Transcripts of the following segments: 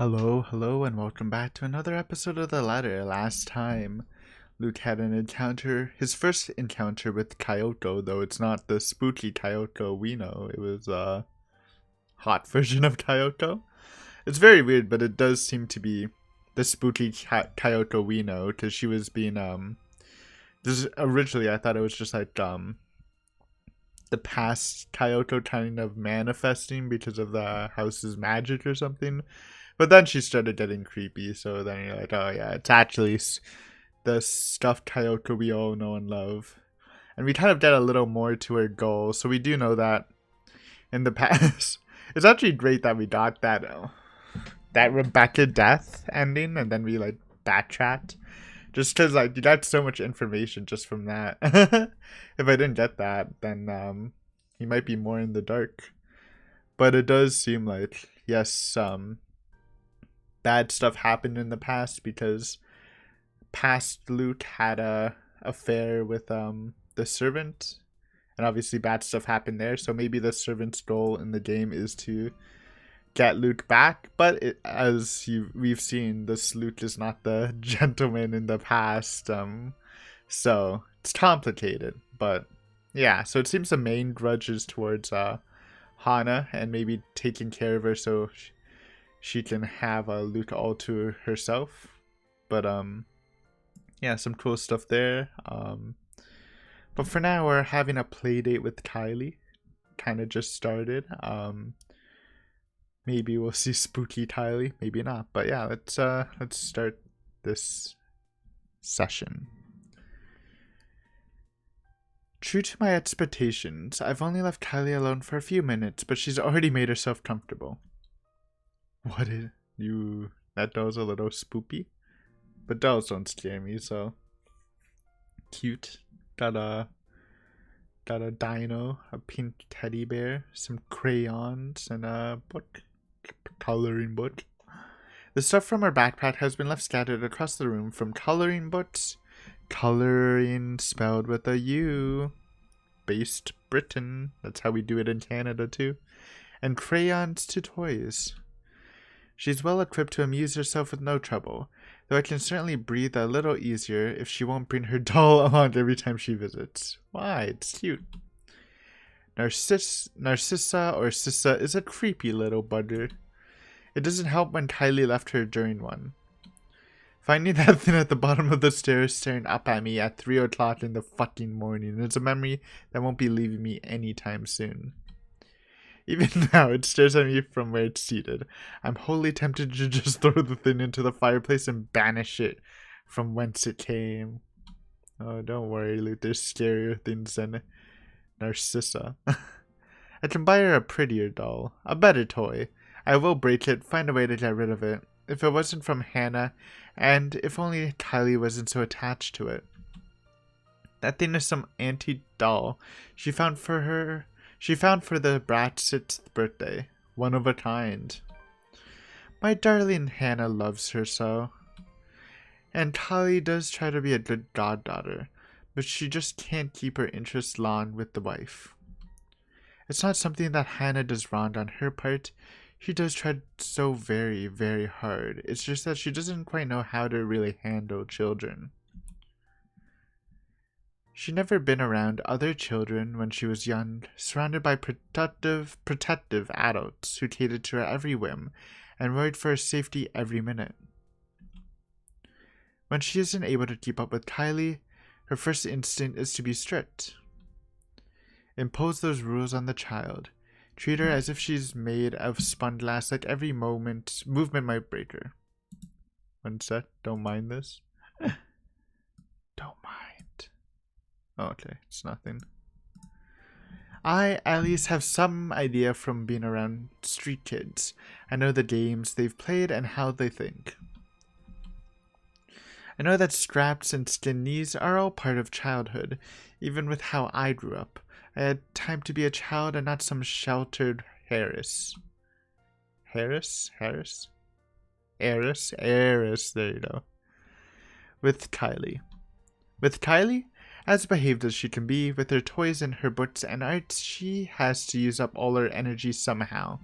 Hello, and welcome back to another episode of The Ladder. Last time, Luke had an encounter, his first encounter with Kyoko, though it's not the spooky Kyoko we know. It was a hot version of Kyoko. It's very weird, but it does seem to be the spooky Kyoko we know, because she was being, this is, originally I thought it was just like, the past Kyoko kind of manifesting because of the house's magic or something. But then she started getting creepy, so then you're like, oh yeah, it's actually the stuffed Kyoko we all know and love. And we kind of get a little more to her goal, so we do know that in the past. It's actually great that we got that Rebecca death ending, and then we like backtracked. Just because like you got so much information just from that. If I didn't get that, then he might be more in the dark. But it does seem like, yes, bad stuff happened in the past because past Luke had a affair with the servant, and obviously bad stuff happened there. So maybe the servant's goal in the game is to get Luke back, but we've seen, this Luke is not the gentleman in the past, so it's complicated. But yeah, so it seems the main grudge is towards Hana and maybe taking care of her so she can have Luke all to herself. But yeah, some cool stuff there. But for now, we're having a play date with Kylie. Kind of just started. Maybe we'll see spooky Kylie, maybe not. But yeah, let's start this session. True to my expectations, I've only left Kylie alone for a few minutes, but she's already made herself comfortable. What is you? That doll's a little spoopy, but dolls don't scare me. So cute. Got a dino, a pink teddy bear, some crayons, and a book, coloring book. The stuff from her backpack has been left scattered across the room, from coloring books, coloring spelled with a U, based Britain. That's how we do it in Canada too. And crayons to toys. She's well equipped to amuse herself with no trouble, though I can certainly breathe a little easier if she won't bring her doll along every time she visits. Why? It's cute. Narcissa or Sissa is a creepy little bugger. It doesn't help when Kylie left her during one. Finding that thing at the bottom of the stairs staring up at me at 3 o'clock in the fucking morning is a memory that won't be leaving me anytime soon. Even now, it stares at me from where it's seated. I'm wholly tempted to just throw the thing into the fireplace and banish it from whence it came. Oh, don't worry, Luke. There's scarier things than Narcissa. I can buy her a prettier doll, a better toy. I will break it, find a way to get rid of it. If it wasn't from Hannah, and if only Kylie wasn't so attached to it. That thing is some antique doll she found for the brat's 6th birthday. One of a kind. My darling Hannah loves her so. And Kylie does try to be a good goddaughter, but she just can't keep her interest long with the wife. It's not something that Hannah does wrong on her part. She does try so very, very hard. It's just that she doesn't quite know how to really handle children. She'd never been around other children when she was young, surrounded by protective adults who catered to her every whim and worried for her safety every minute. When she isn't able to keep up with Kylie, her first instinct is to be strict. Impose those rules on the child. Treat her as if she's made of spun glass, like every movement might break her. One sec, don't mind this. Don't mind. Oh, okay, it's nothing. I at least have some idea from being around street kids. I know the games they've played and how they think. I know that straps and skin knees are all part of childhood, even with how I grew up. I had time to be a child and not some sheltered heiress. Heiress, there you go. With Kylie, as behaved as she can be, with her toys and her books and arts, she has to use up all her energy somehow.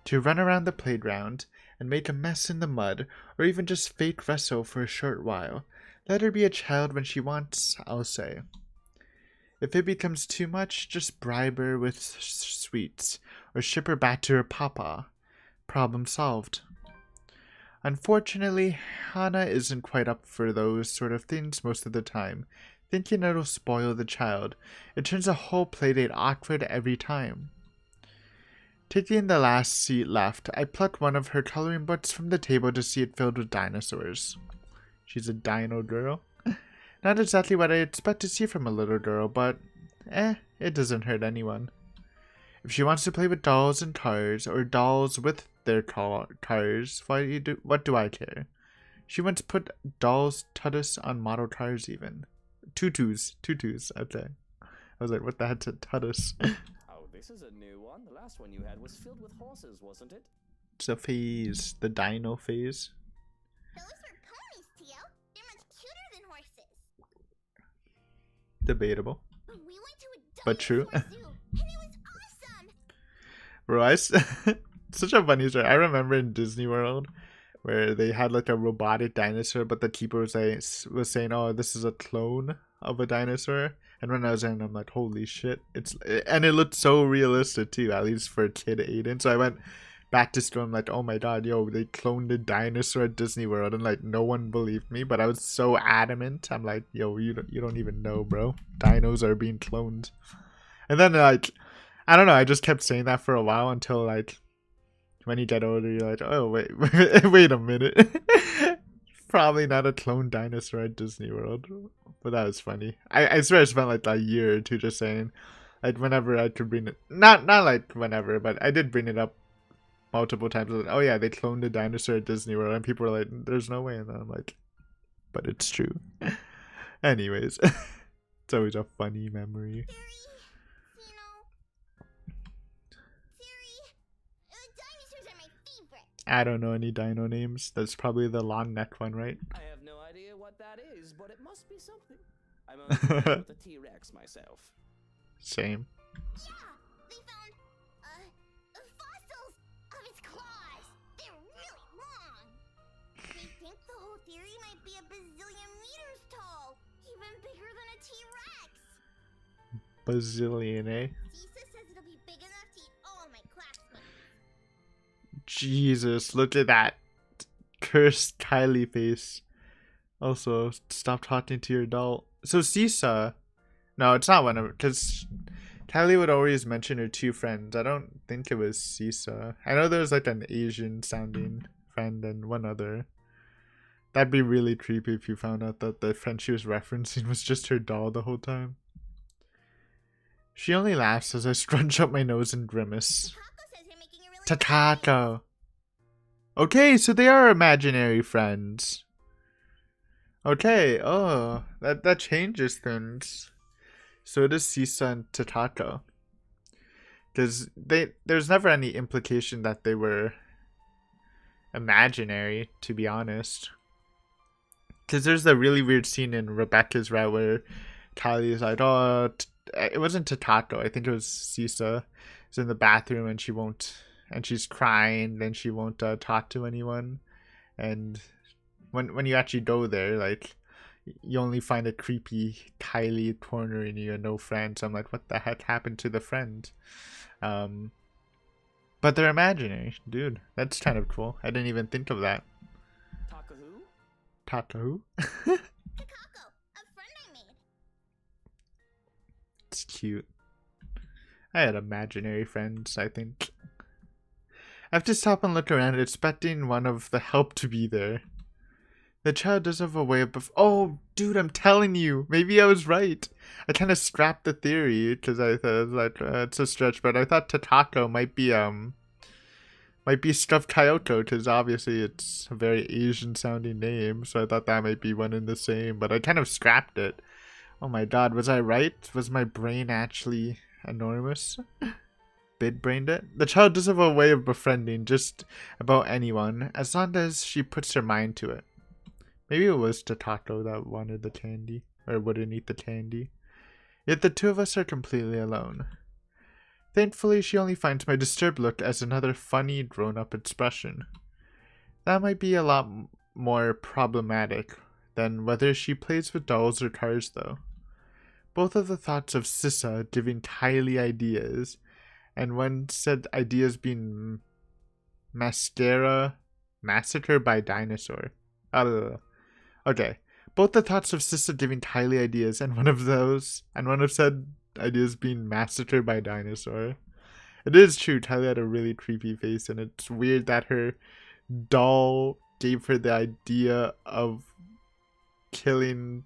to run around the playground and make a mess in the mud, or even just fake wrestle for a short while. Let her be a child when she wants, I'll say. If it becomes too much, just bribe her with sweets, or ship her back to her papa. Problem solved. Unfortunately, Hana isn't quite up for those sort of things most of the time, thinking it'll spoil the child. It turns a whole playdate awkward every time. Taking the last seat left, I plucked one of her coloring books from the table to see it filled with dinosaurs. She's a dino girl. Not exactly what I expect to see from a little girl, but it doesn't hurt anyone. If she wants to play with dolls and cars, or dolls with their cars, what do I care? She once put dolls' tutus on model cars even. Tutus, I'd say. I was like, what the heck's a tutus? Oh, this is a new one. The last one you had was filled with horses, wasn't it? It's a phase, the dino phase. Those were ponies, Tio. They're much cuter than horses. Debatable. We went to a But true. dinosaur zoo, and it was awesome. Bro, such a funny story. I remember in Disney World where they had like a robotic dinosaur, but the keeper was saying, "Oh, this is a clone of a dinosaur." And when I was in, I'm like, "Holy shit!" And it looked so realistic too, at least for a kid Aiden. So I went back to school. I'm like, "Oh my god, yo, they cloned a dinosaur at Disney World," and like no one believed me. But I was so adamant. I'm like, "Yo, you don't even know, bro. Dinos are being cloned." And then like, I don't know. I just kept saying that for a while until like, when you get older, you're like, oh wait, wait a minute. Probably not a clone dinosaur at Disney World, but that was funny. I swear I spent like a year or two just saying, like whenever I could bring it, not like whenever, but I did bring it up multiple times. Like, oh yeah, they cloned a dinosaur at Disney World, and people were like, there's no way, and then I'm like, but it's true. Anyways, it's always a funny memory. I don't know any dino names. That's probably the long neck one, right? I have no idea what that is, but it must be something. I'm only familiar with the T-Rex myself. Same. Yeah, they found fossils of its claws. They're really long. They think the whole theory might be a bazillion meters tall, even bigger than a T-Rex. Bazillion, eh? Lisa says it'll be big enough to eat all my classmates. Jesus, look at that cursed Kylie face. Also, stop talking to your doll. So Sisa, no, it's not one of, because Kylie would always mention her two friends. I don't think it was Sisa. I know there's like an Asian sounding friend and one other. That'd be really creepy if you found out that the friend she was referencing was just her doll the whole time. She only laughs as I scrunch up my nose and grimace. Takako. Okay, so they are imaginary friends. Okay, oh, that changes things. So does Sisa and Takako. Because there's never any implication that they were imaginary, to be honest. Because there's a really weird scene in Rebecca's route where Kylie is like, oh, it wasn't Takako, I think it was Sisa. Is in the bathroom and she won't, and she's crying, then she won't talk to anyone. And when you actually go there, like, you only find a creepy Kylie cornering you and no friends. I'm like, what the heck happened to the friend? But they're imaginary, dude. That's kind of cool. I didn't even think of that. Takako? Takako, a friend I made. It's cute. I had imaginary friends, I think. I have to stop and look around, expecting one of the help to be there. The child does have a way of... Oh, dude, I'm telling you. Maybe I was right. I kind of scrapped the theory, because I thought, like, it's a stretch, but I thought Takako might be stuffed Kyoko, because obviously it's a very Asian-sounding name, so I thought that might be one and the same, but I kind of scrapped it. Oh my god, was I right? Was my brain actually enormous? Big-brained it? The child does have a way of befriending just about anyone, as long as she puts her mind to it. Maybe it was Takako that wanted the candy, or wouldn't eat the candy. Yet the two of us are completely alone. Thankfully, she only finds my disturbed look as another funny, grown-up expression. That might be a lot more problematic than whether she plays with dolls or cars, though. Both of the thoughts of Sissa giving Kylie ideas, and one said ideas being massacred by dinosaur. Okay. Both the thoughts of Sissa giving Kylie ideas, and one of said ideas being massacred by dinosaur. It is true, Kylie had a really creepy face, and it's weird that her doll gave her the idea of killing,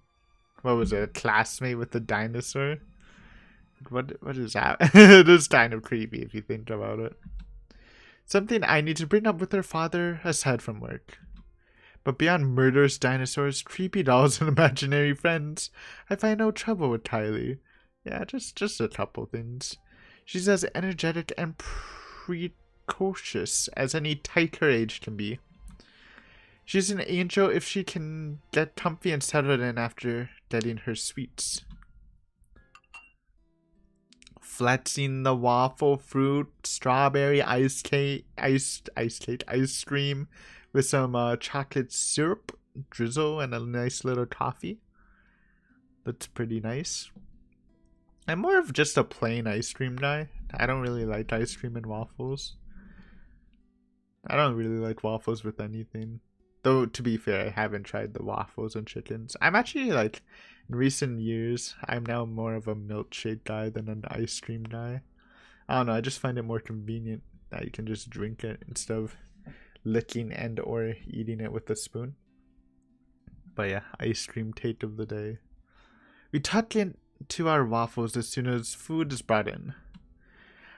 what was it, a classmate with a dinosaur? What is that? It is kind of creepy if you think about it. Something I need to bring up with her father aside from work. But beyond murderous dinosaurs, creepy dolls, and imaginary friends, I find no trouble with Kylie. Yeah, just a couple things. She's as energetic and precocious as any tyke her age can be. She's an angel if she can get comfy and settled in after getting her sweets. Flexing the waffle fruit, strawberry ice cream with some chocolate syrup, drizzle, and a nice little coffee. That's pretty nice. I'm more of just a plain ice cream guy. I don't really like ice cream and waffles. I don't really like waffles with anything. Though, to be fair, I haven't tried the waffles and chickens. I'm actually, like, in recent years, I'm now more of a milkshake guy than an ice cream guy. I don't know, I just find it more convenient that you can just drink it instead of licking and or eating it with a spoon. But yeah, ice cream take of the day. We tuck into our waffles as soon as food is brought in.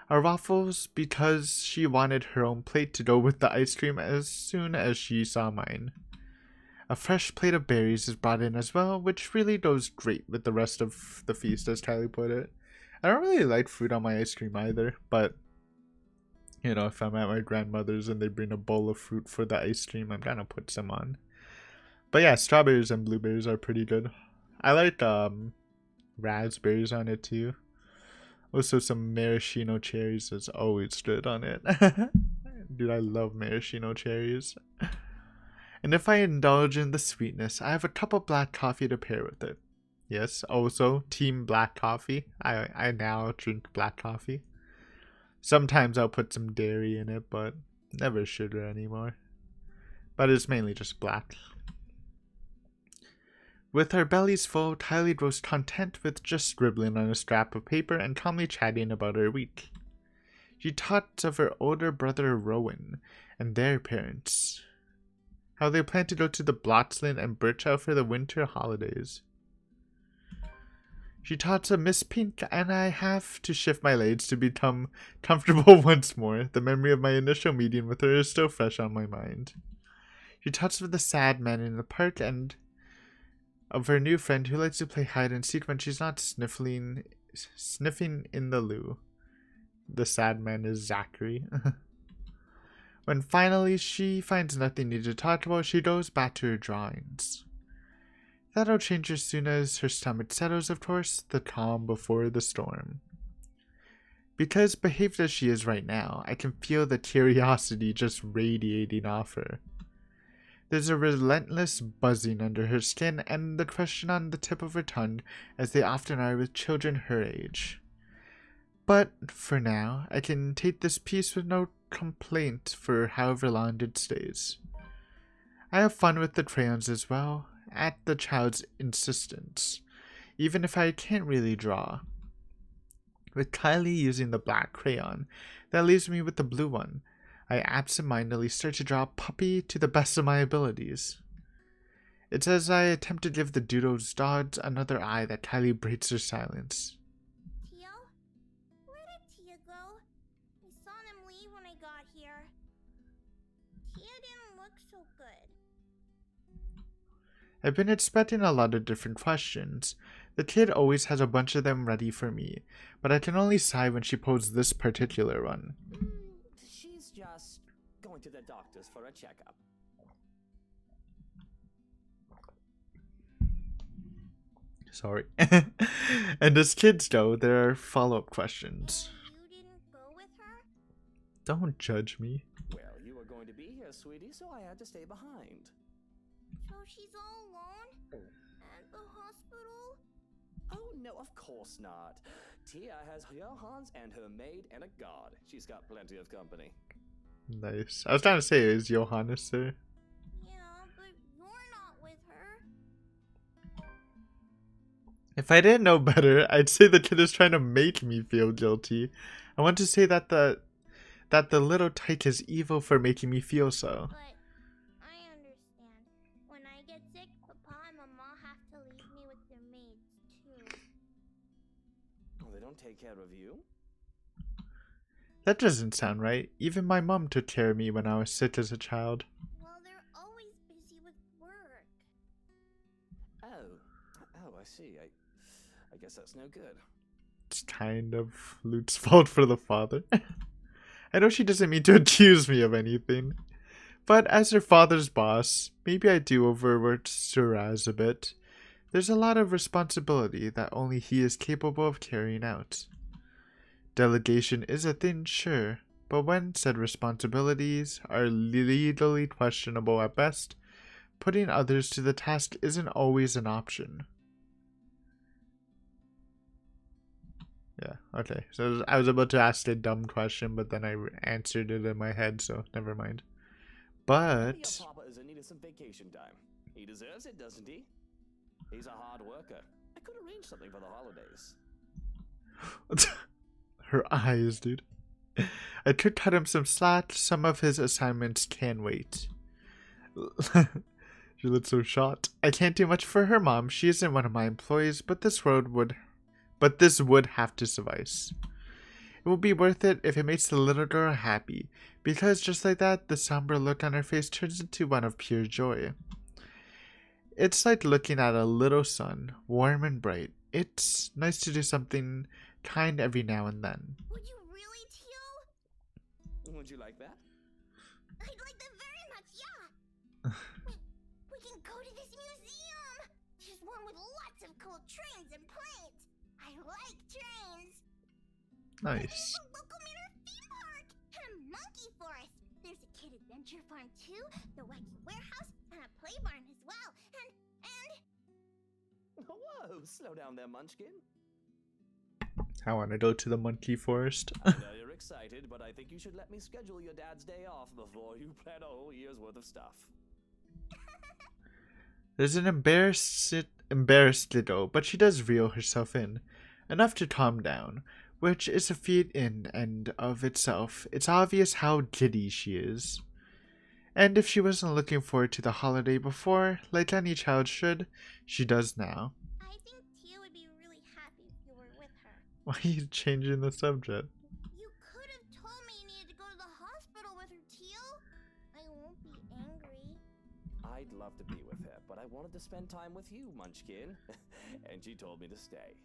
Our waffles because she wanted her own plate to go with the ice cream as soon as she saw mine. A fresh plate of berries is brought in as well, which really goes great with the rest of the feast, as Kylie put it. I don't really like fruit on my ice cream either, but you know, if I'm at my grandmother's and they bring a bowl of fruit for the ice cream, I'm gonna put some on. But yeah, strawberries and blueberries are pretty good. I like raspberries on it too. Also, some maraschino cherries is always good on it. Dude, I love maraschino cherries. And if I indulge in the sweetness, I have a cup of black coffee to pair with it. Yes, also, team black coffee. I now drink black coffee. Sometimes I'll put some dairy in it, but never sugar anymore. But it's mainly just black. With her bellies full, Kylie grows content with just scribbling on a scrap of paper and calmly chatting about her week. She talks of her older brother Rowan and their parents, how they plan to go to the Blotsland and Birchow for the winter holidays. She talks of Miss Pink, and I have to shift my legs to become comfortable once more. The memory of my initial meeting with her is still fresh on my mind. She talks of the sad man in the park and of her new friend who likes to play hide and seek when she's not sniffing in the loo. The sad man is Zachary. When finally she finds nothing new to talk about, she goes back to her drawings. That'll change as soon as her stomach settles, of course, the calm before the storm. Because behaved as she is right now, I can feel the curiosity just radiating off her. There's a relentless buzzing under her skin and the question on the tip of her tongue, as they often are with children her age. But, for now, I can take this piece with no complaint for however long it stays. I have fun with the crayons as well, at the child's insistence, even if I can't really draw. With Kylie using the black crayon, that leaves me with the blue one. I absentmindedly start to draw a puppy to the best of my abilities. It's as I attempt to give the doodle's dogs another eye that Kylie breaks her silence. Tio? Where did Tia go? I saw them leave when I got here. Tia didn't look so good. I've been expecting a lot of different questions. The kid always has a bunch of them ready for me, but I can only sigh when she posed this particular one. She's just going to the doctor's for a checkup. Sorry. And as kids go, there are follow-up questions. You didn't Don't judge me. Well, you were going to be here, sweetie, so I had to stay behind. So she's all alone? At the hospital? Oh, no, of course not. Tia has Johans and her maid and a guard. She's got plenty of company. Nice. I was trying to say, is Johannes there? Yeah, but you're not with her. If I didn't know better, I'd say the kid is trying to make me feel guilty. I want to say that the little tyke is evil for making me feel so. But I understand. When I get sick, Papa and Mama have to leave me with their maids, too. Oh, they don't take care of you? That doesn't sound right. Even my mom took care of me when I was sick as a child. Well, they're always busy with work. Oh, I see. I guess that's no good. It's kind of Luke's fault for the father. I know she doesn't mean to accuse me of anything, but as her father's boss, maybe I do overwork Suraz a bit. There's a lot of responsibility that only he is capable of carrying out. Delegation is a thing, sure, but when said responsibilities are legally questionable at best, putting others to the task isn't always an option. Yeah, okay. So I was about to ask a dumb question, but then I answered it in my head, so never mind. But Your papa is in need of some vacation time. He deserves it, doesn't he? He's a hard worker. I could arrange something for the holidays. her eyes, dude. I could cut him some slack. Some of his assignments can wait. She looked so shocked. I can't do much for her mom. She isn't one of my employees, but this would have to suffice. It will be worth it if it makes the little girl happy, because just like that, the somber look on her face turns into one of pure joy. It's like looking at a little sun, warm and bright. It's nice to do something kind every now and then. Would you really, Teal? Would you like that? I'd like that very much, yeah. we can go to this museum. There's one with lots of cool trains and planes. I like trains. Nice. There's a locomotor theme park and a monkey forest. There's a kid adventure farm too, the wacky warehouse, and a play barn as well. And Whoa, slow down there, Munchkin. I want to go to the monkey forest. I know you're excited, but I think you should let me schedule your dad's day off before you plan a whole year's worth of stuff. There's an embarrassed little, but she does reel herself in, enough to calm down, which is a feat in and of itself. It's obvious how giddy she is. And if she wasn't looking forward to the holiday before, like any child should, she does now. I think Tia would be really happy if you were with her. Why are you changing the subject? You could have told me you needed to go to the hospital with her, Teal. I won't be angry. I'd love to be with her, but I wanted to spend time with you, Munchkin. And she told me to stay.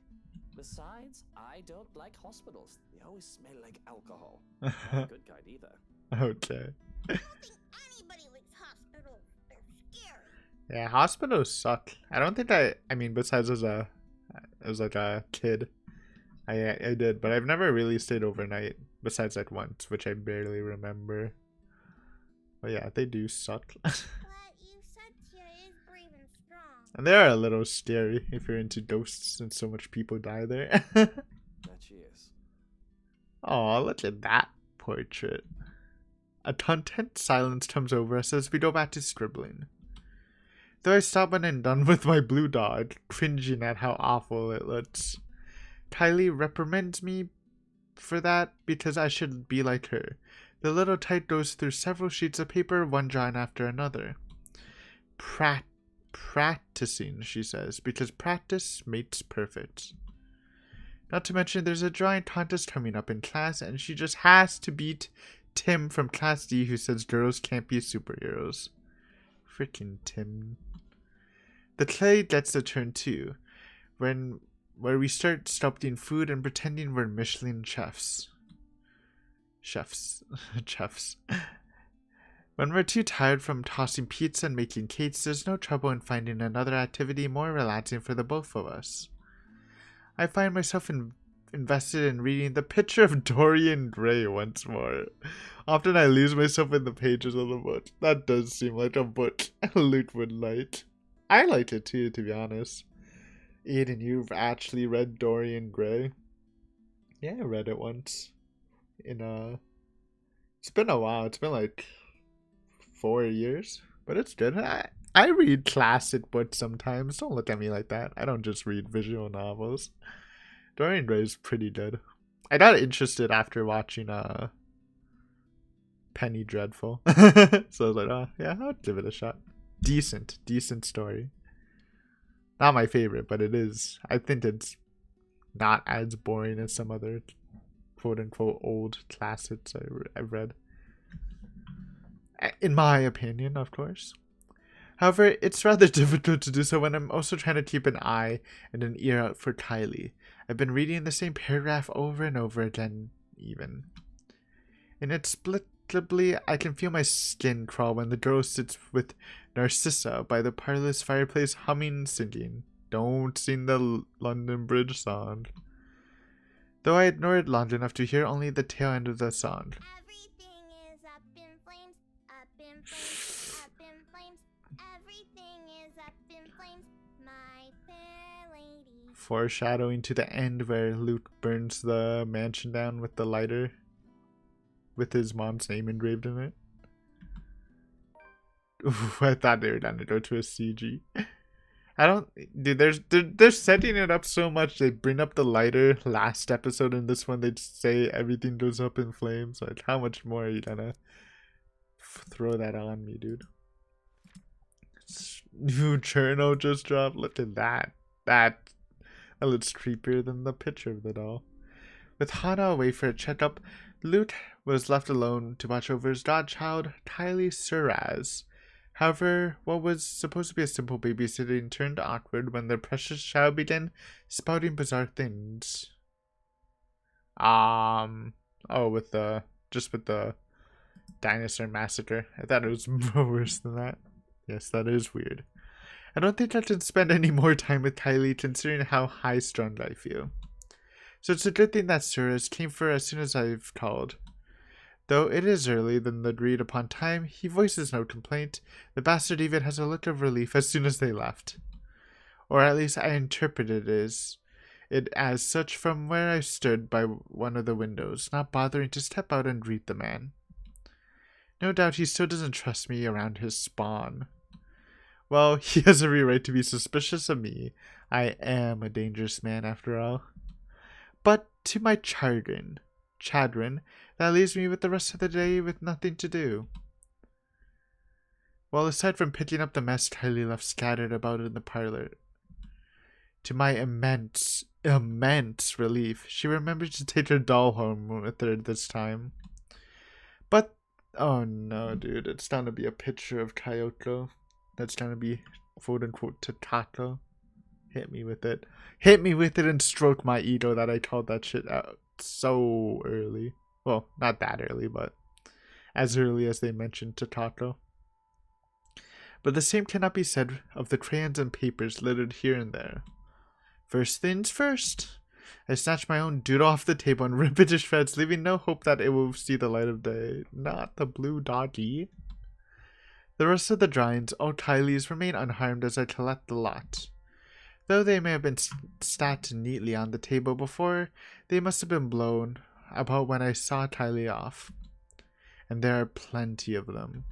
Besides, I don't like hospitals. They always smell like alcohol. Not a good kind either. Okay. I don't think anybody likes hospitals. They're scary. Yeah, hospitals suck. I don't think I mean, besides as a kid, I did, but I've never really stayed overnight, besides like once, which I barely remember. But yeah, they do suck. But you said Tia is brave and strong. And they are a little scary if you're into ghosts and so much people die there. That she is. Aw, look at that portrait. A content silence comes over us as we go back to scribbling. Though I stop when I'm done with my blue dog, cringing at how awful it looks. Kylie reprimands me for that because I should be like her. The little tyke goes through several sheets of paper, one drawing after another. Practicing, she says, because practice makes perfect. Not to mention there's a drawing contest coming up in class, and she just has to beat Tim from Class D, who says girls can't be superheroes. Freaking Tim. The clay gets a turn too, where we start sculpting food and pretending we're Michelin chefs. Chefs. When we're too tired from tossing pizza and making cakes, there's no trouble in finding another activity more relaxing for the both of us. I find myself invested in reading The Picture of Dorian Gray once more. Often I lose myself in the pages of the book. That does seem like a book Luke would like. I liked it too, to be honest. Aiden, you've actually read Dorian Gray? Yeah, I read it once. It's been a while. It's been like 4 years, but it's good. I read classic books sometimes. Don't look at me like that. I don't just read visual novels. Dorian Gray is pretty good. I got interested after watching Penny Dreadful. So I was like, oh yeah, I'll give it a shot. Decent story. Not my favorite, but it is. I think it's not as boring as some other quote-unquote old classics I've read. In my opinion, of course. However, it's rather difficult to do so when I'm also trying to keep an eye and an ear out for Kylie. I've been reading the same paragraph over and over again, even. Inexplicably, I can feel my skin crawl when the girl sits with Narcissa by the parlor's fireplace humming and singing. Don't sing the London Bridge song. Though I ignored long enough to hear only the tail end of the song. Everything is up in flames, up in flames, up in flames. Everything is up in flames, my fair lady. Foreshadowing to the end where Luke burns the mansion down with the lighter with his mom's name engraved in it. Ooh, I thought they were gonna go to a CG. I don't, dude. They're setting it up so much. They bring up the lighter last episode, and this one they say everything goes up in flames. Like, how much more are you gonna throw that on me, dude? New journal just dropped. Look at that. That looks creepier than the picture of the doll. With Hana away for a checkup, Luke was left alone to watch over his godchild, Kylie Suraz. However, what was supposed to be a simple babysitting turned awkward when their precious child began spouting bizarre things. With the dinosaur massacre. I thought it was worse than that. Yes, that is weird. I don't think I can spend any more time with Kylie considering how high-strung I feel. So it's a good thing that Suraz came for as soon as I've called. Though it is early than the agreed upon time, he voices no complaint. The bastard even has a look of relief as soon as they left. Or at least I interpreted it as such from where I stood by one of the windows, not bothering to step out and greet the man. No doubt he still doesn't trust me around his spawn. Well, he has every right to be suspicious of me. I am a dangerous man after all. But to my chagrin, that leaves me with the rest of the day with nothing to do. Well, aside from picking up the mess Kylie left scattered about in the parlor, to my immense relief, she remembered to take her doll home with her this time. But, oh no, dude, it's going to be a picture of Kyoko. That's going to be, quote-unquote, Takako. Hit me with it. Hit me with it and stroke my ego that I called that shit out so early. Well, not that early, but as early as they mentioned Takako. But the same cannot be said of the crayons and papers littered here and there. First things first. I snatch my own doodle off the table and rip it to shreds, leaving no hope that it will see the light of day. Not the blue doggy. The rest of the drawings, all Kylie's, remain unharmed as I collect the lot. Though they may have been stacked neatly on the table before, they must have been blown about when I saw Kylie off. And there are plenty of them.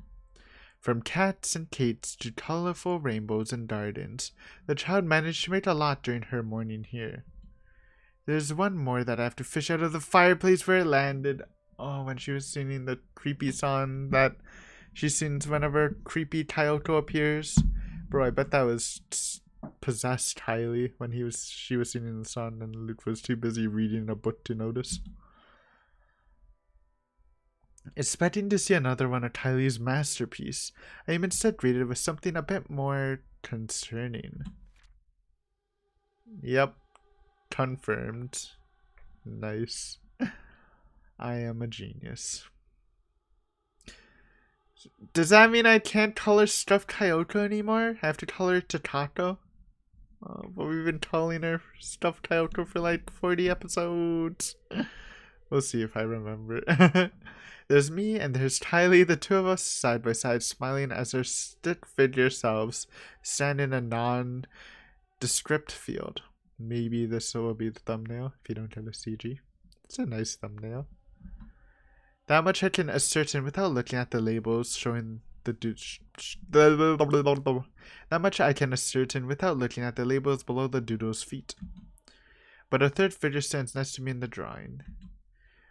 From cats and cates to colorful rainbows and gardens, the child managed to make a lot during her morning here. There's one more that I have to fish out of the fireplace where it landed. Oh, when she was singing the creepy song that she sings whenever creepy Takako appears. Bro, I bet that was possessed Kylie when she was singing the song and Luke was too busy reading a book to notice. Expecting to see another one of Kylie's masterpiece, I am instead greeted with something a bit more concerning. Yep, confirmed. Nice. I am a genius. Does that mean I can't color stuffed Kyoko anymore? I have to color Takako? But we've been calling her stuffed Takako for like 40 episodes. We'll see if I remember. There's me and there's Tylee, the two of us side by side, smiling as our stick figure selves stand in a nondescript field. Maybe this will be the thumbnail if you don't get a CG. It's a nice thumbnail. That much I can ascertain without looking at the labels showing the that much I can ascertain without looking at the labels below the doodle's feet. But a third figure stands next to me in the drawing.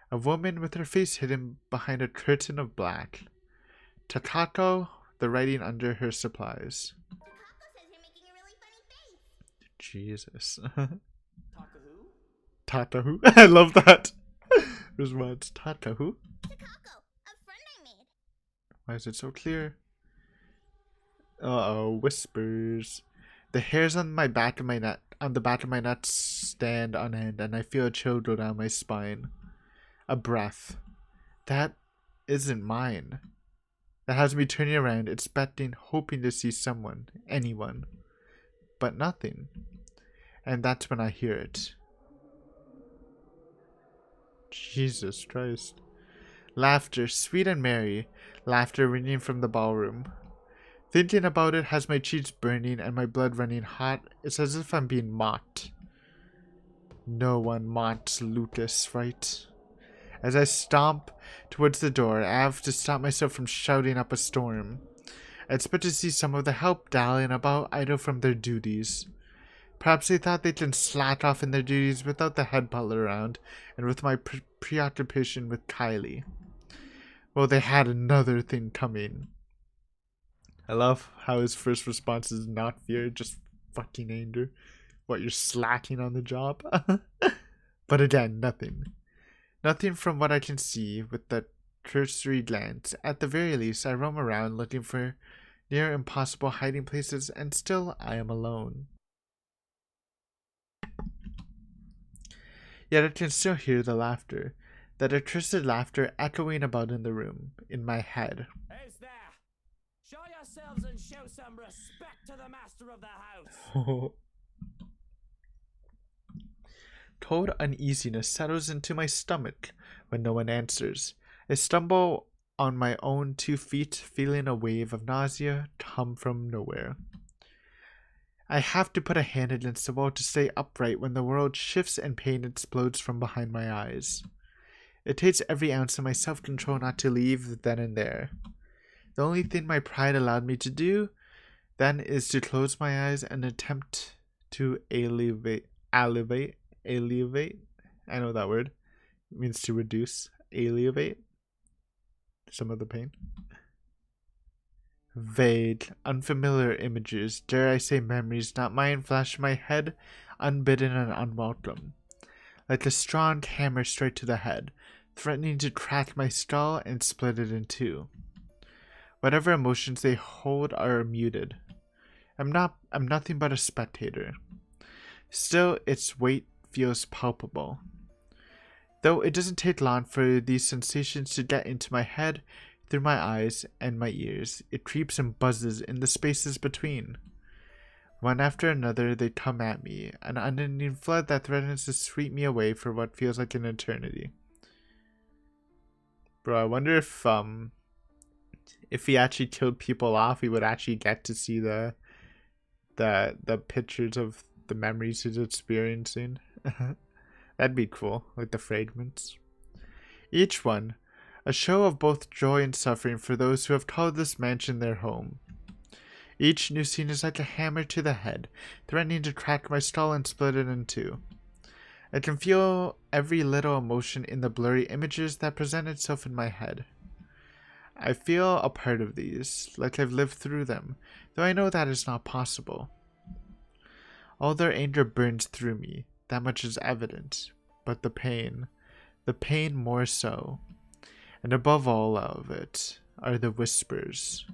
A woman with her face hidden behind a curtain of black. Takako, the writing under her supplies. Takako says you're making a really funny face. Jesus. Takahoo? Tatahu. I love that. Response. Tatahu. Takako, a friend I made. Why is it so clear? Uh-oh, whispers. The hairs on the back of my neck stand on end, and I feel a chill go down my spine. A breath. That isn't mine. That has me turning around, expecting, hoping to see someone, anyone. But nothing. And that's when I hear it. Jesus Christ. Laughter, sweet and merry. Laughter ringing from the ballroom. Thinking about it has my cheeks burning and my blood running hot. It's as if I'm being mocked. No one mocks Lucas, right? As I stomp towards the door, I have to stop myself from shouting up a storm. I expect to see some of the help dallying about idle from their duties. Perhaps they thought they can slack off in their duties without the head butler around and with my preoccupation with Kylie. Well, they had another thing coming. I love how his first response is not fear, just fucking anger. What, you're slacking on the job? But again, nothing. Nothing from what I can see with that cursory glance. At the very least, I roam around looking for near impossible hiding places, and still I am alone. Yet I can still hear the laughter, that accursed laughter echoing about in the room, in my head. Who's there? Show yourselves and show some respect to the master of the house. Cold uneasiness settles into my stomach when no one answers. I stumble on my own 2 feet, feeling a wave of nausea come from nowhere. I have to put a hand against the wall to stay upright when the world shifts and pain explodes from behind my eyes. It takes every ounce of my self-control not to leave then and there. The only thing my pride allowed me to do then is to close my eyes and attempt to alleviate. I know that word. It means to reduce. Alleviate some of the pain. Vague, unfamiliar images, dare I say memories, not mine, flash in my head, unbidden and unwelcome. Like a strong hammer straight to the head, threatening to crack my skull and split it in two. Whatever emotions they hold are muted. I'm nothing but a spectator. Still, its weight feels palpable. Though it doesn't take long for these sensations to get into my head, through my eyes and my ears, it creeps and buzzes in the spaces between. One after another, they come at me, an unending flood that threatens to sweep me away for what feels like an eternity. Bro, I wonder if he actually killed people off, we would actually get to see the pictures of the memories he's experiencing. That'd be cool, like the fragments. Each one, a show of both joy and suffering for those who have called this mansion their home. Each new scene is like a hammer to the head, threatening to crack my skull and split it in two. I can feel every little emotion in the blurry images that present itself in my head. I feel a part of these, like I've lived through them, though I know that is not possible. All their anger burns through me, that much is evident, but the pain more so. And above all of it are the whispers,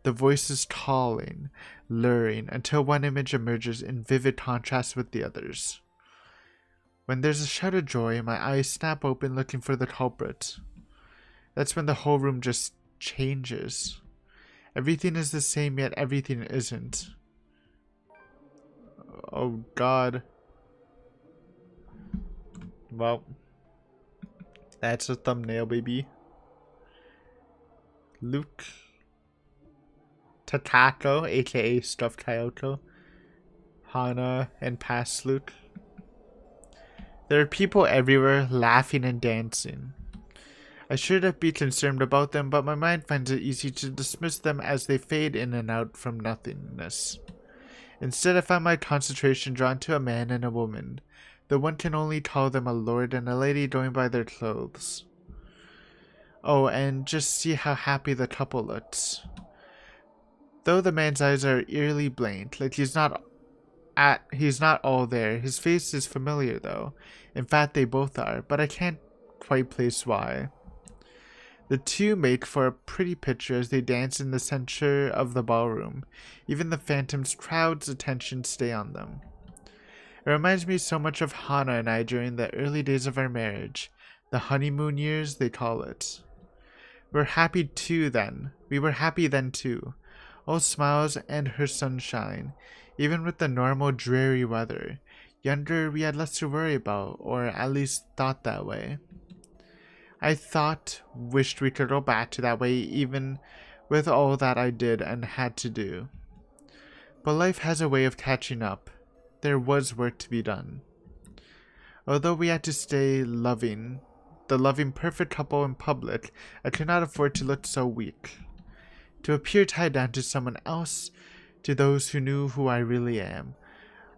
the voices calling, luring, until one image emerges in vivid contrast with the others. When there's a shout of joy, my eyes snap open looking for the culprit. That's when the whole room just changes. Everything is the same, yet everything isn't. Oh god. Well, that's a thumbnail, baby. Luke. Takako, aka Stuffed Kyoto. Hana and past Luke. There are people everywhere laughing and dancing. I should be concerned about them, but my mind finds it easy to dismiss them as they fade in and out from nothingness. Instead, I find my concentration drawn to a man and a woman, though one can only call them a lord and a lady going by their clothes. Oh, and just see how happy the couple looks. Though the man's eyes are eerily blank, like he's not all there. His face is familiar though. In fact, they both are, but I can't quite place why. The two make for a pretty picture as they dance in the center of the ballroom. Even the phantom's crowd's attention stay on them. It reminds me so much of Hana and I during the early days of our marriage. The honeymoon years, they call it. We were happy then too. All smiles and her sunshine. Even with the normal dreary weather. Younger, we had less to worry about, or at least thought that way. I wished we could go back to that way even with all that I did and had to do. But life has a way of catching up. There was work to be done. Although we had to stay loving, the loving perfect couple in public, I could not afford to look so weak. To appear tied down to someone else, to those who knew who I really am.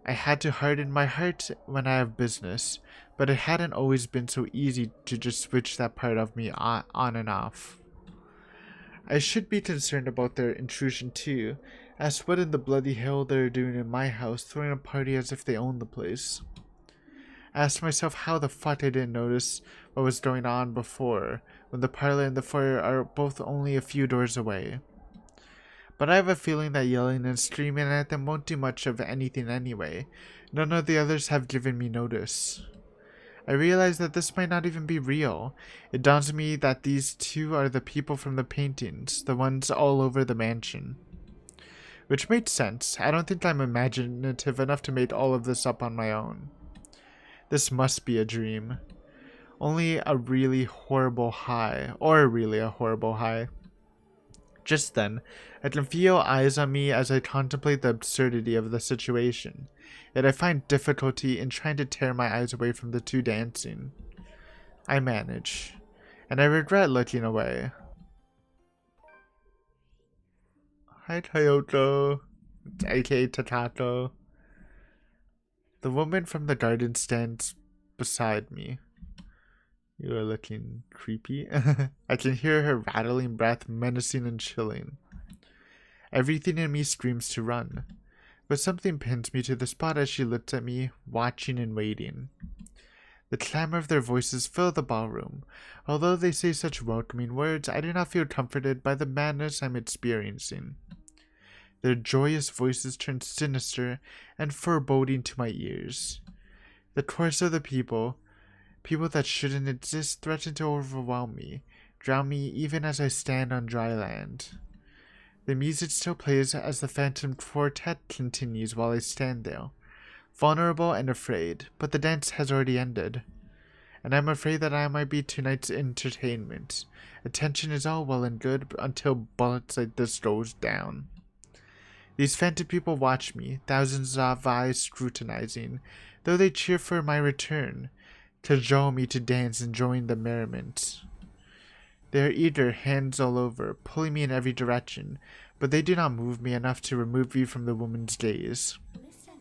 I had to harden my heart when I have business, but it hadn't always been so easy to just switch that part of me on and off. I should be concerned about their intrusion too, as what in the bloody hell they're doing in my house, throwing a party as if they own the place. I asked myself how the fuck I didn't notice what was going on before, when the parlor and the foyer are both only a few doors away. But I have a feeling that yelling and screaming at them won't do much of anything anyway. None of the others have given me notice. I realize that this might not even be real. It dawns on me that these two are the people from the paintings, the ones all over the mansion. Which makes sense. I don't think I'm imaginative enough to make all of this up on my own. This must be a dream. Only a really horrible high. Just then, I can feel eyes on me as I contemplate the absurdity of the situation. Yet I find difficulty in trying to tear my eyes away from the two dancing. I manage, and I regret looking away. Hi, Kyoto, aka Takako. The woman from the garden stands beside me. You are looking creepy. I can hear her rattling breath, menacing and chilling. Everything in me screams to run, but something pins me to the spot as she looks at me, watching and waiting. The clamor of their voices fill the ballroom. Although they say such welcoming words, I do not feel comforted by the madness I'm experiencing. Their joyous voices turn sinister and foreboding to my ears. The chorus of the people that shouldn't exist, threaten to overwhelm me, drown me even as I stand on dry land. The music still plays as the Phantom Quartet continues while I stand there, vulnerable and afraid, but the dance has already ended, and I'm afraid that I might be tonight's entertainment. Attention is all well and good until bullets like this goes down. These phantom people watch me, thousands of eyes scrutinizing, though they cheer for my return, cajole me to dance and join the merriment. They are eager, hands all over, pulling me in every direction, but they do not move me enough to remove me from the woman's gaze. Listen.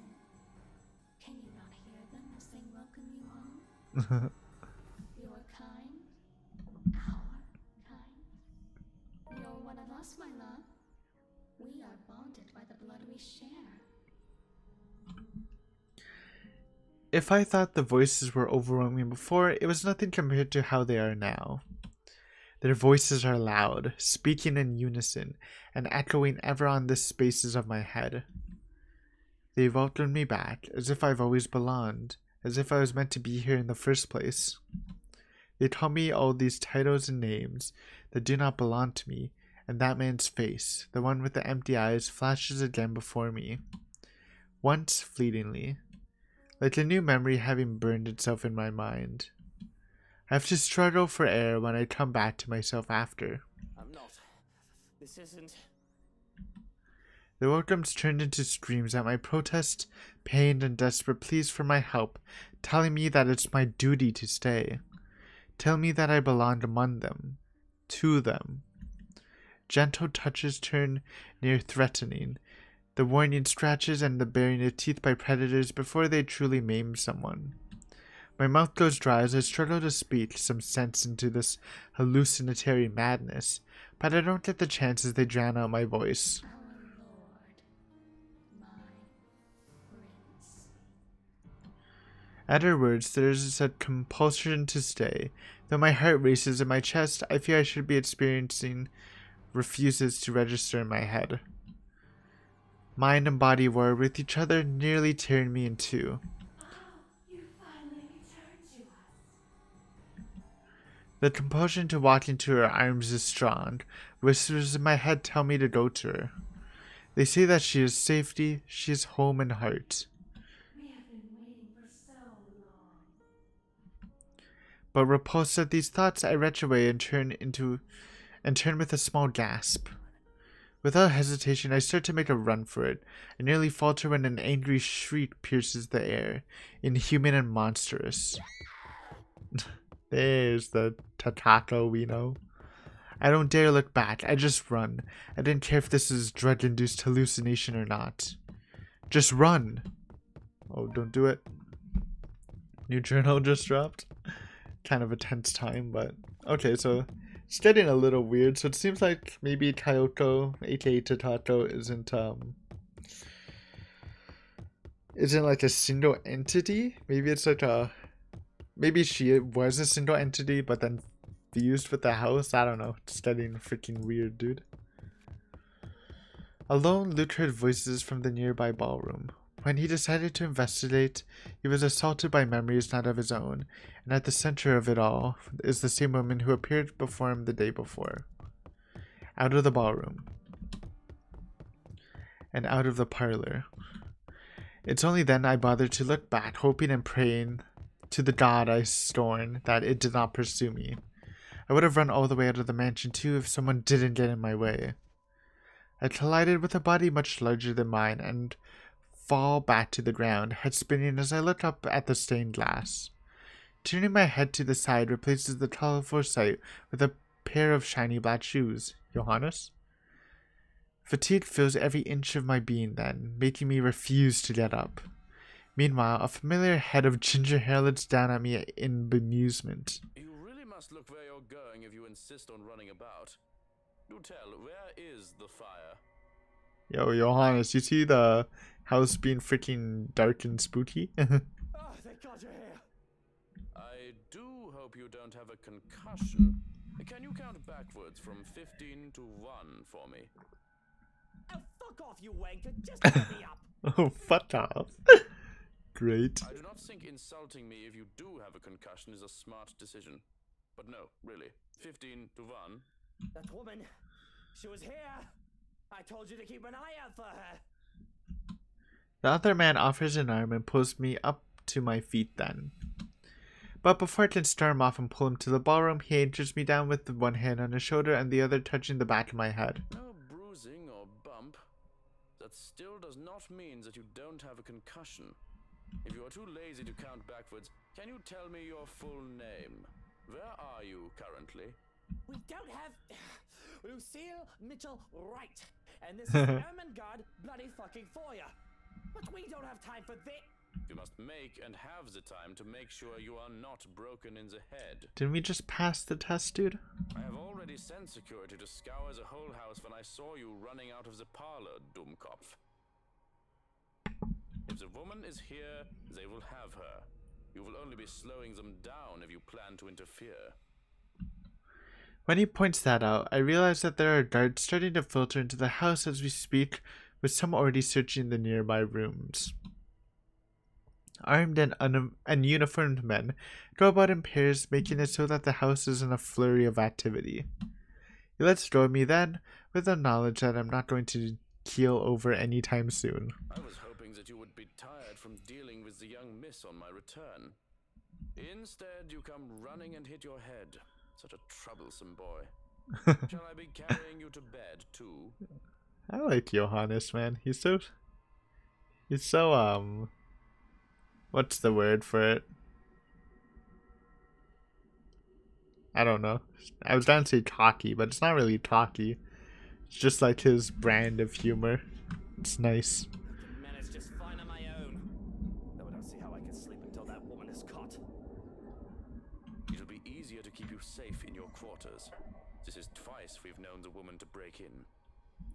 Can you not hear them as they welcome you home? Your kind, our kind. You're one of us, my love. We are bonded by the blood we share. If I thought the voices were overwhelming before, it was nothing compared to how they are now. Their voices are loud, speaking in unison, and echoing ever on the spaces of my head. They welcomed me back, as if I've always belonged, as if I was meant to be here in the first place. They call me all these titles and names that do not belong to me, and that man's face, the one with the empty eyes, flashes again before me. once fleetingly, like a new memory having burned itself in my mind. I have to struggle for air when I come back to myself after. I'm not. This isn't. The welcomes turned into screams at my protest, pain, and desperate pleas for my help, telling me that it's my duty to stay. Tell me that I belonged among them. To them. Gentle touches turn near threatening, the warning scratches and the baring of teeth by predators before they truly maim someone. My mouth goes dry as I struggle to speak some sense into this hallucinatory madness, but I don't get the chance as they drown out my voice. Our lord, my prince. At her words, there is a compulsion to stay. Though my heart races in my chest, I fear I should be experiencing refuses to register in my head. Mind and body war with each other, nearly tearing me in two. You finally returned to us. The compulsion to walk into her arms is strong. Whispers in my head tell me to go to her. They say that she is safety, she is home and heart. We have been waiting for so long. But repulsed at these thoughts, I retch away and turn with a small gasp. Without hesitation, I start to make a run for it. I nearly falter when an angry shriek pierces the air, inhuman and monstrous. There's the Takako we know. I don't dare look back, I just run. I didn't care if this is drug-induced hallucination or not. Just run! Oh, don't do it. New journal just dropped. Kind of a tense time, but... Okay, so... It's getting a little weird, so it seems like maybe Kyoko, aka Takako, isn't like a single entity. Maybe it's like maybe she was a single entity, but then fused with the house. I don't know. It's getting freaking weird, dude. Alone, Luke heard voices from the nearby ballroom. When he decided to investigate, he was assaulted by memories not of his own, and at the center of it all is the same woman who appeared before him the day before. Out of the ballroom. And out of the parlor. It's only then I bothered to look back, hoping and praying to the god I scorn that it did not pursue me. I would have run all the way out of the mansion too if someone didn't get in my way. I collided with a body much larger than mine and fall back to the ground, head spinning as I look up at the stained glass. Turning my head to the side replaces the colorful sight with a pair of shiny black shoes. Johannes? Fatigue fills every inch of my being then, making me refuse to get up. Meanwhile, a familiar head of ginger hair looks down at me in bemusement. You really must look where you're going if you insist on running about. Do tell, where is the fire? Yo, Johannes, you see the house being freaking dark and spooky? Oh, thank God you're here. I do hope you don't have a concussion. Can you count backwards from 15 to 1 for me? Oh, fuck off, you wanker. Just let me up. Oh, fuck off. Great. I do not think insulting me if you do have a concussion is a smart decision. But no, really. 15 to 1. That woman, she was here. I told you to keep an eye out for her. The other man offers an arm and pulls me up to my feet then. But before I can storm off and pull him to the ballroom, he anchors me down with one hand on his shoulder and the other touching the back of my head. No bruising or bump. That still does not mean that you don't have a concussion. If you are too lazy to count backwards, can you tell me your full name? Where are you currently? We don't have Lucille Mitchell Wright. And this is Ermengarde bloody fucking Foyer. But we don't have time for this. You must make and have the time to make sure you are not broken in the head. Didn't we just pass the test, dude? I have already sent security to scour the whole house when I saw you running out of the parlor, Dummkopf. If the woman is here, they will have her. You will only be slowing them down if you plan to interfere. When he points that out, I realize that there are guards starting to filter into the house as we speak, with some already searching the nearby rooms. Armed and uniformed men go about in pairs, making it so that the house is in a flurry of activity. He lets go of me then, with the knowledge that I'm not going to keel over anytime soon. I was hoping that you would be tired from dealing with the young miss on my return. Instead, you come running and hit your head. Such a troublesome boy. Shall I be carrying you to bed, too? I like Johannes, man. He's so what's the word for it? I don't know. I was gonna say cocky, but it's not really cocky. It's just like his brand of humor. It's nice. I can manage just fine on my own. Though I don't see how I can sleep until that woman is caught. It'll be easier to keep you safe in your quarters. This is twice we've known the woman to break in.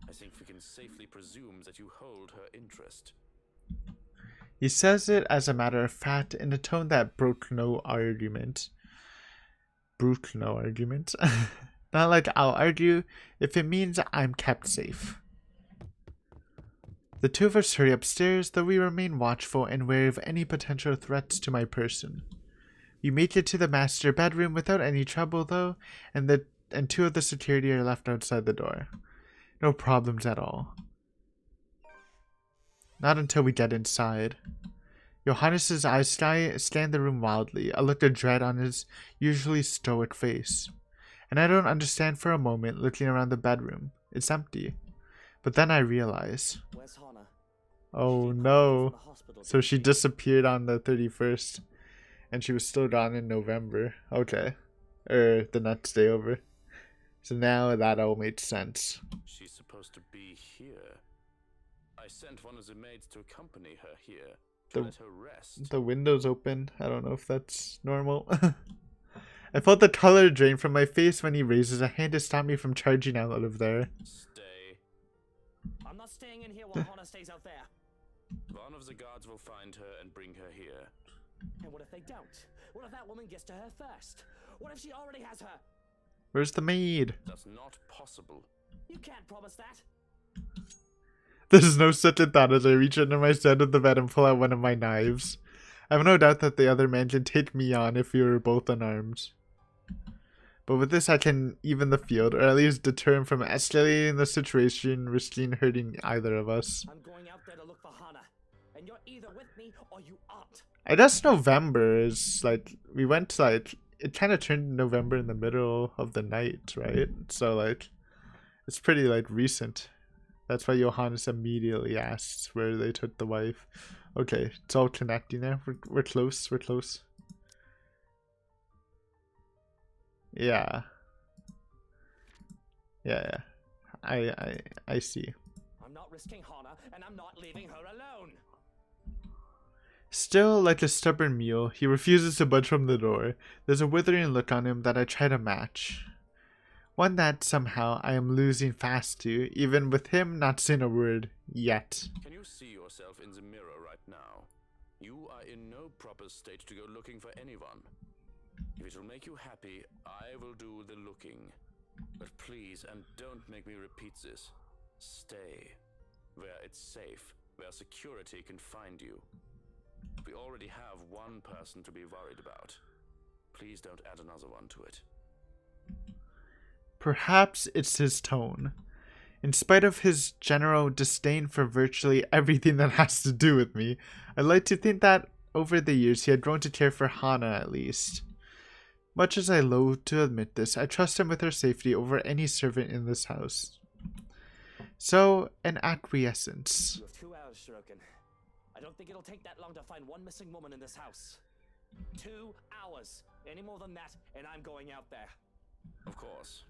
I think we can safely presume that you hold her interest. He says it as a matter of fact in a tone that broke no argument. Not like I'll argue if it means I'm kept safe. The two of us hurry upstairs, though we remain watchful and wary of any potential threats to my person. We make it to the master bedroom without any trouble, though, and two of the security are left outside the door. No problems at all. Not until we get inside. Johannes' eyes scan the room wildly, a look of dread on his usually stoic face. And I don't understand for a moment, looking around the bedroom. It's empty. But then I realize... Where's Hana? Oh no. So she disappeared on the 31st. And she was still gone in November. Okay. The next day over. So now that all makes sense. She's supposed to be here. I sent one of the maids to accompany her here. Let her rest. The window's open. I don't know if that's normal. I felt the color drain from my face when he raises a hand to stop me from charging out of there. Stay. I'm not staying in here while Hana stays out there. One of the guards will find her and bring her here. And what if they don't? What if that woman gets to her first? What if she already has her? Where's the maid? That's not possible. You can't promise that. There's no second thought as I reach under my side of the bed and pull out one of my knives. I have no doubt that the other man can take me on if we were both unarmed. But with this I can even the field, or at least deter him from escalating the situation, risking hurting either of us. I'm going out there to look for Hana, and you're either with me or you aren't. I guess November is like, we went to like, it kind of turned November in the middle of the night, right? So like, it's pretty like recent. That's why Johannes immediately asks where they took the wife. Okay, it's all connecting there. We're close, we're close. Yeah. Yeah. I see. I'm not risking Hana, and I'm not leaving her alone. Still, like a stubborn mule, he refuses to budge from the door. There's a withering look on him that I try to match. One that, somehow, I am losing fast to, even with him not saying a word, yet. Can you see yourself in the mirror right now? You are in no proper state to go looking for anyone. If it will make you happy, I will do the looking. But please, and don't make me repeat this, stay where it's safe, where security can find you. We already have one person to be worried about. Please don't add another one to it. Perhaps it's his tone. In spite of his general disdain for virtually everything that has to do with me, I'd like to think that over the years he had grown to care for Hana at least. Much as I loathe to admit this, I trust him with her safety over any servant in this house. So, an acquiescence. You have 2 hours, Shirokin. I don't think it'll take that long to find one missing woman in this house. 2 hours. Any more than that, and I'm going out there. Of course.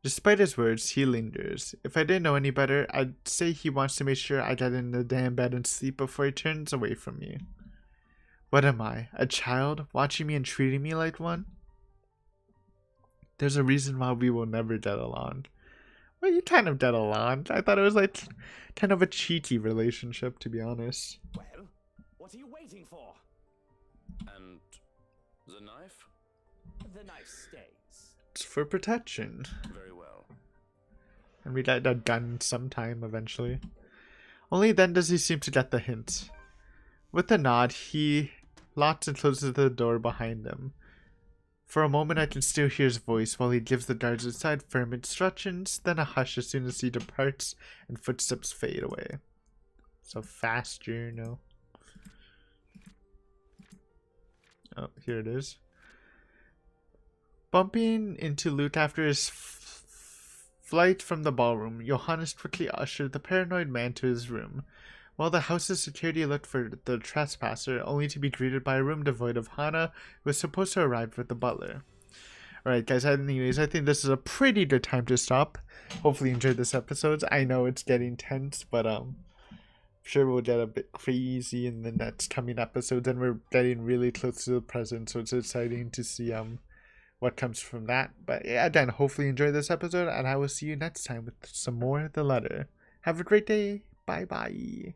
Despite his words, he lingers. If I didn't know any better, I'd say he wants to make sure I get in the damn bed and sleep before he turns away from me. What am I, a child, watching me and treating me like one? There's a reason why we will never get along. Well, you kind of get along. I thought it was like kind of a cheaty relationship, to be honest. Well, what are you waiting for? And the knife? The knife stays. It's for protection. Very well. And we get that gun sometime eventually. Only then does he seem to get the hint. With a nod, he locks and closes the door behind him. For a moment I can still hear his voice while he gives the guards inside firm instructions, then a hush as soon as he departs and footsteps fade away. So faster, no. Oh, here it is. Bumping into Lute after his flight from the ballroom, Johannes quickly ushered the paranoid man to his room. While the house's security looked for the trespasser, only to be greeted by a room devoid of Hana, who was supposed to arrive with the butler. Alright guys, anyways, I think this is a pretty good time to stop. Hopefully you enjoyed this episode. I know it's getting tense, but I'm sure we'll get a bit crazy in the next coming episodes, and we're getting really close to the present, so it's exciting to see what comes from that. But yeah, again, hopefully you enjoyed this episode, and I will see you next time with some more of The Letter. Have a great day. Bye bye.